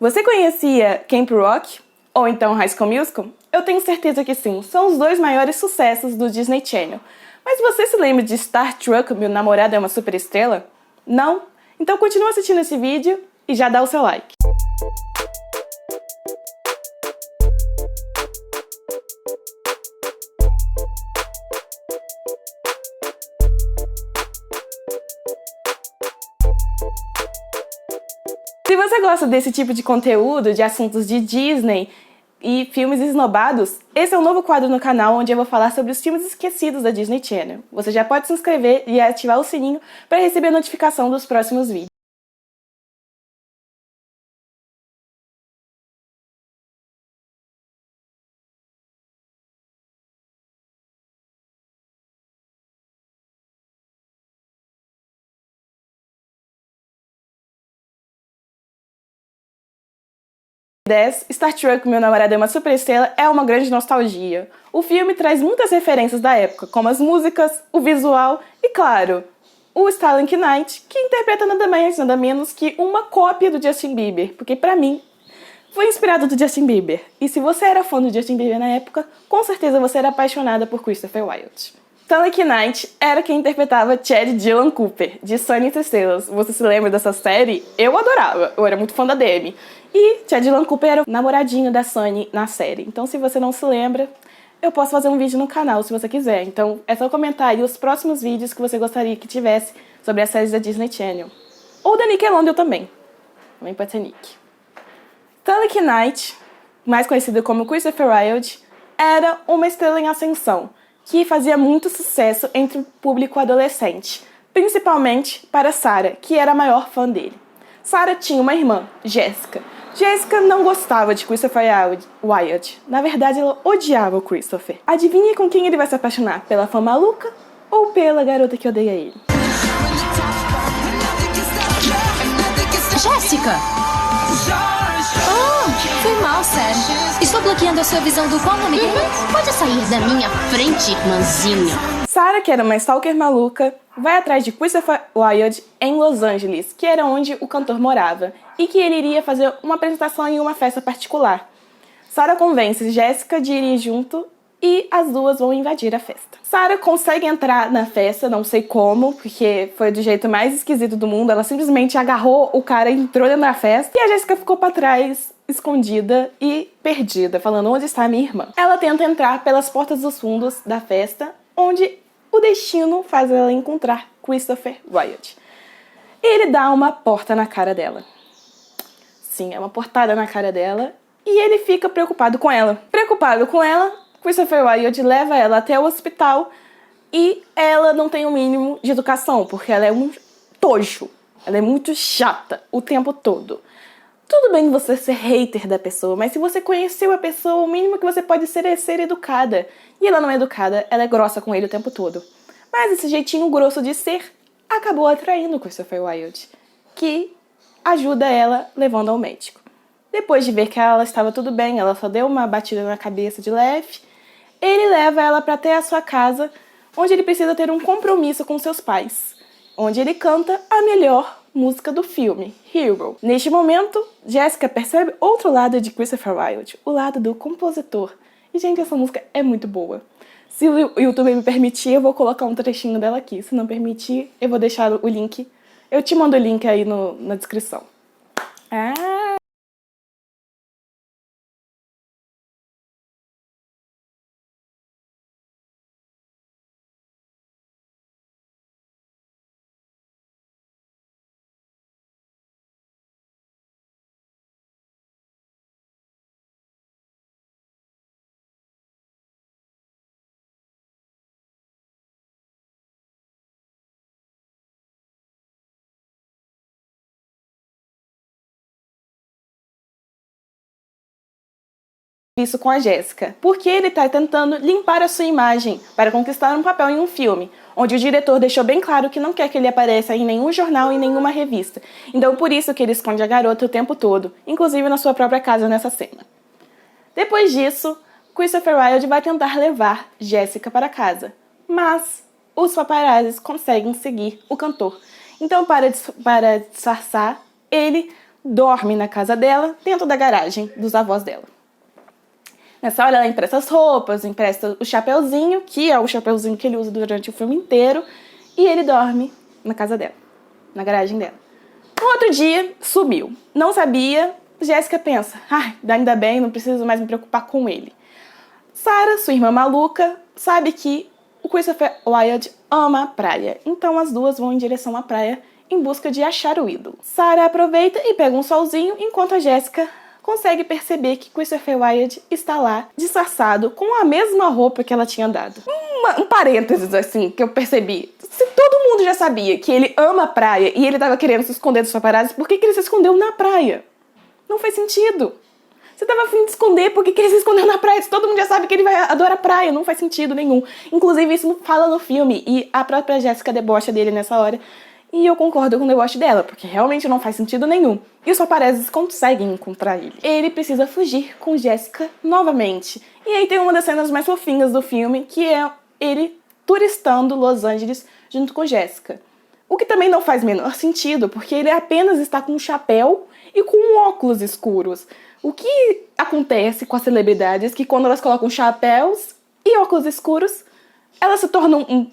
Você conhecia Camp Rock? Ou então High School Musical? Eu tenho certeza que sim, são os dois maiores sucessos do Disney Channel. Mas você se lembra de Star Trek, Meu Namorado é uma Superestrela? Não? Então continua assistindo esse vídeo e já dá o seu like. Se você gosta desse tipo de conteúdo, de assuntos de Disney e filmes esnobados, esse é um novo quadro no canal onde eu vou falar sobre os filmes esquecidos da Disney Channel. Você já pode se inscrever e ativar o sininho para receber a notificação dos próximos vídeos. Star Trek, Meu Namorado é uma Superestrela é uma grande nostalgia. O filme traz muitas referências da época, como as músicas, o visual e, claro, o Starlink Knight, que interpreta nada mais, nada menos que uma cópia do Justin Bieber, porque pra mim foi inspirado do Justin Bieber. E se você era fã do Justin Bieber na época, com certeza você era apaixonada por Christopher Wilde. Starlink Knight era quem interpretava Chad Dylan Cooper, de Sonic Estrelas. Você se lembra dessa série? Eu adorava, eu era muito fã da Demi. E Chad Dylan Cooper era o namoradinho da Sunny na série. Então se você não se lembra, eu posso fazer um vídeo no canal se você quiser. Então é só comentar aí os próximos vídeos que você gostaria que tivesse sobre as séries da Disney Channel. Ou da Nickelodeon também. Também pode ser Nick. Starlink Knight, mais conhecido como Christopher Wilde, era uma estrela em ascensão, que fazia muito sucesso entre o público adolescente, principalmente para Sarah, que era a maior fã dele. Sarah tinha uma irmã, Jessica. Jessica não gostava de Christopher Wilde. Na verdade, ela odiava o Christopher. Adivinha com quem ele vai se apaixonar? Pela fã maluca ou pela garota que odeia ele? Jéssica! Foi mal, sério. Estou bloqueando a sua visão do qual nome dele? Pode sair da minha frente, irmãzinha. Sarah, que era uma stalker maluca, vai atrás de Christopher Wilde em Los Angeles, que era onde o cantor morava, e que ele iria fazer uma apresentação em uma festa particular. Sarah convence Jessica de ir junto e as duas vão invadir a festa. Sarah consegue entrar na festa, não sei como, porque foi do jeito mais esquisito do mundo. Ela simplesmente agarrou o cara e entrou dentro da festa. E a Jessica ficou pra trás, escondida e perdida, falando: onde está a minha irmã? Ela tenta entrar pelas portas dos fundos da festa, onde o destino faz ela encontrar Christopher Wilde. Ele dá uma porta na cara dela. Sim, é uma portada na cara dela. E ele fica preocupado com ela. Christopher Wilde leva ela até o hospital e ela não tem o mínimo de educação, porque ela é um tojo. Ela é muito chata o tempo todo. Tudo bem você ser hater da pessoa, mas se você conheceu a pessoa, o mínimo que você pode ser é ser educada. E ela não é educada, ela é grossa com ele o tempo todo. Mas esse jeitinho grosso de ser acabou atraindo Christopher Wilde, que ajuda ela levando ao médico. Depois de ver que ela estava tudo bem, ela só deu uma batida na cabeça de leve, ele leva ela para até a sua casa, onde ele precisa ter um compromisso com seus pais, onde ele canta a melhor música do filme, Hero. Neste momento, Jessica percebe outro lado de Christopher Wilde, o lado do compositor. E, gente, essa música é muito boa. Se o YouTube me permitir, eu vou colocar um trechinho dela aqui. Se não permitir, eu vou deixar o link. Eu te mando o link aí na descrição. Isso com a Jessica, porque ele está tentando limpar a sua imagem para conquistar um papel em um filme, onde o diretor deixou bem claro que não quer que ele apareça em nenhum jornal e nenhuma revista. Então por isso que ele esconde a garota o tempo todo, inclusive na sua própria casa nessa cena. Depois disso, Christopher Wilde vai tentar levar Jessica para casa, mas os paparazzis conseguem seguir o cantor. Então para disfarçar, ele dorme na casa dela, dentro da garagem dos avós dela. Nessa hora ela empresta as roupas, empresta o chapeuzinho, que é o chapeuzinho que ele usa durante o filme inteiro, e ele dorme na casa dela, na garagem dela. No outro dia, sumiu. Não sabia, Jéssica pensa, ainda bem, não preciso mais me preocupar com ele. Sarah, sua irmã maluca, sabe que o Christopher Wilde ama a praia, então as duas vão em direção à praia em busca de achar o ídolo. Sarah aproveita e pega um solzinho, enquanto a Jéssica consegue perceber que Christopher Wilde está lá, disfarçado, com a mesma roupa que ela tinha dado. Um parênteses, assim, que eu percebi. Se todo mundo já sabia que ele ama a praia e ele estava querendo se esconder dos paparazzi, por que ele se escondeu na praia? Não faz sentido. Você estava a fim de esconder, por que ele se escondeu na praia? Se todo mundo já sabe que ele vai adorar praia, não faz sentido nenhum. Inclusive, isso fala no filme, e a própria Jéssica debocha dele nessa hora. E eu concordo com o deboche dela, porque realmente não faz sentido nenhum. E os paparazzi conseguem encontrar ele. Ele precisa fugir com Jéssica novamente. E aí tem uma das cenas mais fofinhas do filme, que é ele turistando Los Angeles junto com Jéssica. O que também não faz menor sentido, porque ele apenas está com um chapéu e com óculos escuros. O que acontece com as celebridades que quando elas colocam chapéus e óculos escuros, elas se tornam,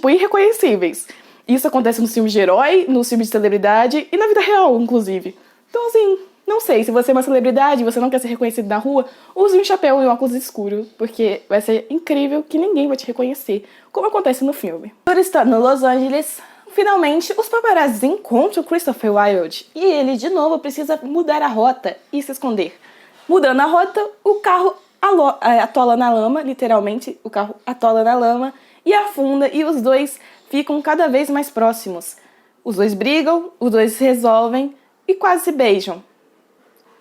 irreconhecíveis. Isso acontece nos filmes de herói, nos filmes de celebridade e na vida real, inclusive. Então, assim, não sei, se você é uma celebridade e você não quer ser reconhecido na rua, use um chapéu e um óculos escuro, porque vai ser incrível que ninguém vai te reconhecer, como acontece no filme. Por estar no Los Angeles, finalmente, os paparazzi encontram Christopher Wilde e ele, de novo, precisa mudar a rota e se esconder. Mudando a rota, o carro atola na lama, literalmente, o carro atola na lama e afunda, e os dois ficam cada vez mais próximos. Os dois brigam, os dois se resolvem e quase se beijam.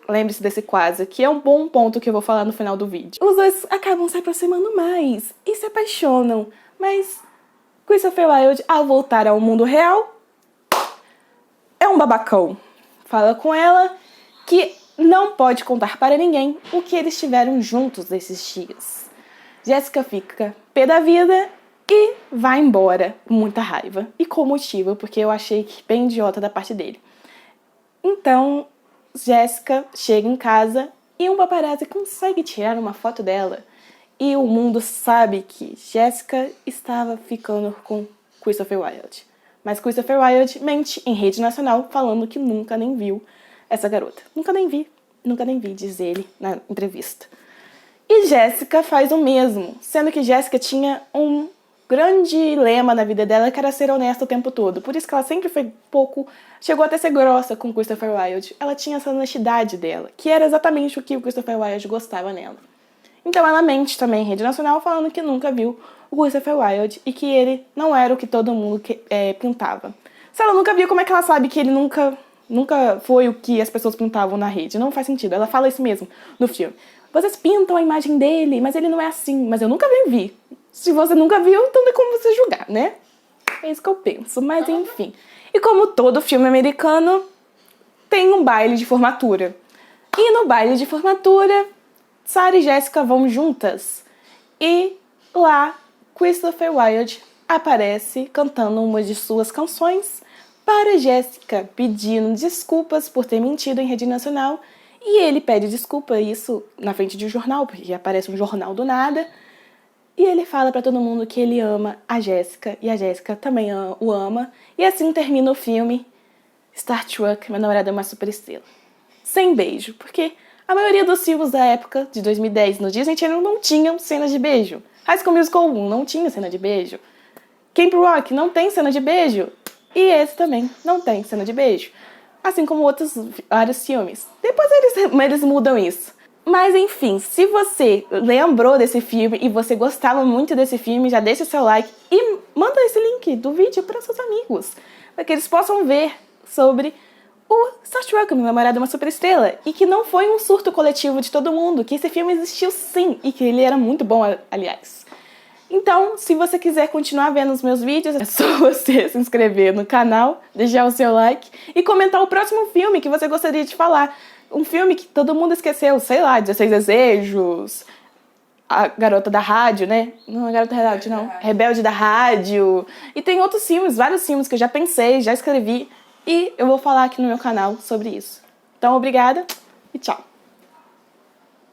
Lembre-se desse quase, que é um bom ponto que eu vou falar no final do vídeo. Os dois acabam se aproximando mais e se apaixonam, mas Christopher Wilde, ao voltar ao mundo real, é um babacão. Fala com ela que não pode contar para ninguém o que eles tiveram juntos esses dias. Jéssica fica pé da vida e vai embora com muita raiva. E com motivo, porque eu achei que bem idiota da parte dele. Então, Jéssica chega em casa e um paparazzi consegue tirar uma foto dela. E o mundo sabe que Jéssica estava ficando com Christopher Wilde. Mas Christopher Wilde mente em rede nacional falando que nunca nem viu essa garota. Nunca nem vi, diz ele na entrevista. E Jéssica faz o mesmo, sendo que Jéssica tinha um grande lema na vida dela, que era ser honesta o tempo todo. Por isso que ela sempre foi chegou até a ser grossa com Christopher Wilde. Ela tinha essa honestidade dela, que era exatamente o que o Christopher Wilde gostava nela. Então ela mente também em rede nacional, falando que nunca viu o Christopher Wilde e que ele não era o que todo mundo pintava. Se ela nunca viu, como é que ela sabe que ele nunca foi o que as pessoas pintavam na rede? Não faz sentido. Ela fala isso mesmo no filme. Vocês pintam a imagem dele, mas ele não é assim. Mas eu nunca vi. Se você nunca viu, então não é como você julgar, né? É isso que eu penso, mas enfim. E como todo filme americano, tem um baile de formatura. E no baile de formatura, Sarah e Jéssica vão juntas. E lá, Christopher Wilde aparece cantando uma de suas canções para Jéssica, pedindo desculpas por ter mentido em rede nacional. E ele pede desculpa, isso na frente de um jornal, porque aparece um jornal do nada. E ele fala pra todo mundo que ele ama a Jéssica, e a Jéssica também o ama. E assim termina o filme Star Trek, Meu Namorado é uma Superestrela. Sem beijo, porque a maioria dos filmes da época, de 2010, no Disney Channel, não tinham cenas de beijo. High School Musical 1 não tinha cena de beijo. Camp Rock não tem cena de beijo. E esse também não tem cena de beijo. Assim como outros vários filmes. Depois eles mudam isso. Mas enfim, se você lembrou desse filme e você gostava muito desse filme, já deixa seu like e manda esse link do vídeo para seus amigos, para que eles possam ver sobre o Star Trek, Meu Namorado é uma Superestrela, e que não foi um surto coletivo de todo mundo, que esse filme existiu sim, e que ele era muito bom, aliás. Então, se você quiser continuar vendo os meus vídeos, é só você se inscrever no canal, deixar o seu like e comentar o próximo filme que você gostaria de falar. Um filme que todo mundo esqueceu, sei lá, 16 Desejos, A Garota da Rádio, né? Não, A Garota da Rádio, não. Rebelde da Rádio. E tem outros filmes, vários filmes que eu já pensei, já escrevi, E eu vou falar aqui no meu canal sobre isso. Então, obrigada e tchau!